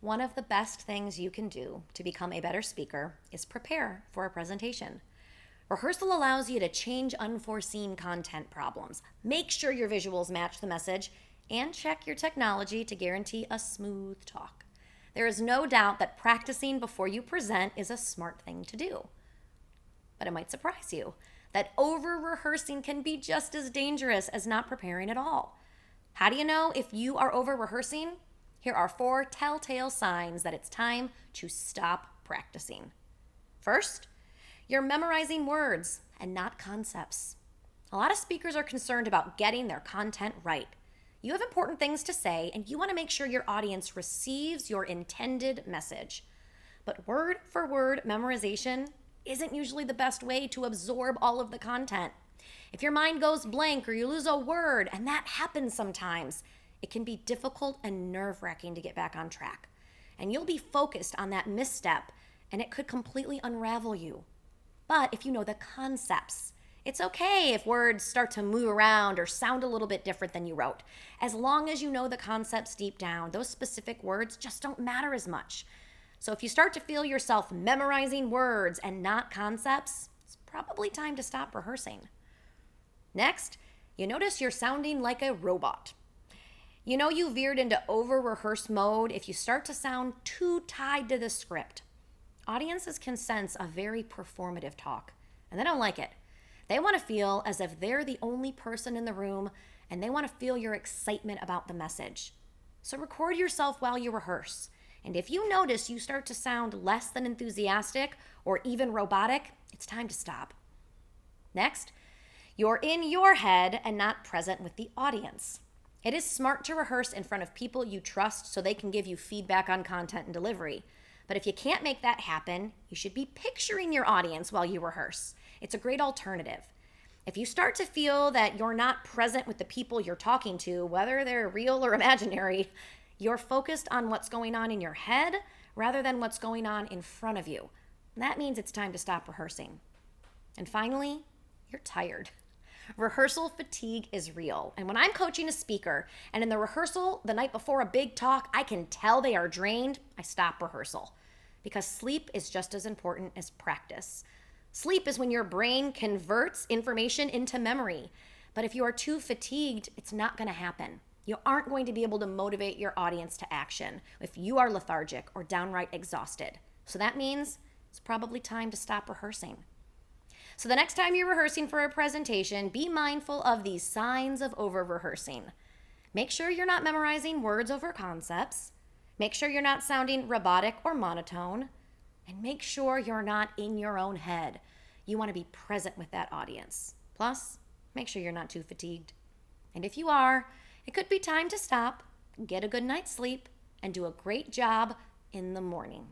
One of the best things you can do to become a better speaker is prepare for a presentation. Rehearsal allows you to change unforeseen content problems, make sure your visuals match the message, and check your technology to guarantee a smooth talk. There is no doubt that practicing before you present is a smart thing to do. But it might surprise you that over-rehearsing can be just as dangerous as not preparing at all. How do you know if you are over-rehearsing? Here are 4 telltale signs that it's time to stop practicing. First, you're memorizing words and not concepts. A lot of speakers are concerned about getting their content right. You have important things to say, and you want to make sure your audience receives your intended message. But word-for-word memorization isn't usually the best way to absorb all of the content. If your mind goes blank or you lose a word, and that happens sometimes, it can be difficult and nerve-wracking to get back on track. And you'll be focused on that misstep, and it could completely unravel you. But if you know the concepts, it's okay if words start to move around or sound a little bit different than you wrote. As long as you know the concepts deep down, those specific words just don't matter as much. So if you start to feel yourself memorizing words and not concepts, it's probably time to stop rehearsing. Next, you notice you're sounding like a robot. You know you veered into over-rehearse mode if you start to sound too tied to the script. Audiences can sense a very performative talk, and they don't like it. They want to feel as if they're the only person in the room, and they want to feel your excitement about the message. So record yourself while you rehearse. And if you notice you start to sound less than enthusiastic or even robotic, it's time to stop. Next, you're in your head and not present with the audience. It is smart to rehearse in front of people you trust so they can give you feedback on content and delivery. But if you can't make that happen, you should be picturing your audience while you rehearse. It's a great alternative. If you start to feel that you're not present with the people you're talking to, whether they're real or imaginary, you're focused on what's going on in your head rather than what's going on in front of you. And that means it's time to stop rehearsing. And finally, you're tired. Rehearsal fatigue is real. And when I'm coaching a speaker and in the rehearsal the night before a big talk, I can tell they are drained, I stop rehearsal. Because sleep is just as important as practice. Sleep is when your brain converts information into memory. But if you are too fatigued, it's not going to happen. You aren't going to be able to motivate your audience to action if you are lethargic or downright exhausted. So that means it's probably time to stop rehearsing. So the next time you're rehearsing for a presentation, be mindful of these signs of over-rehearsing. Make sure you're not memorizing words over concepts. Make sure you're not sounding robotic or monotone. And make sure you're not in your own head. You want to be present with that audience. Plus, make sure you're not too fatigued. And if you are, it could be time to stop, get a good night's sleep, and do a great job in the morning.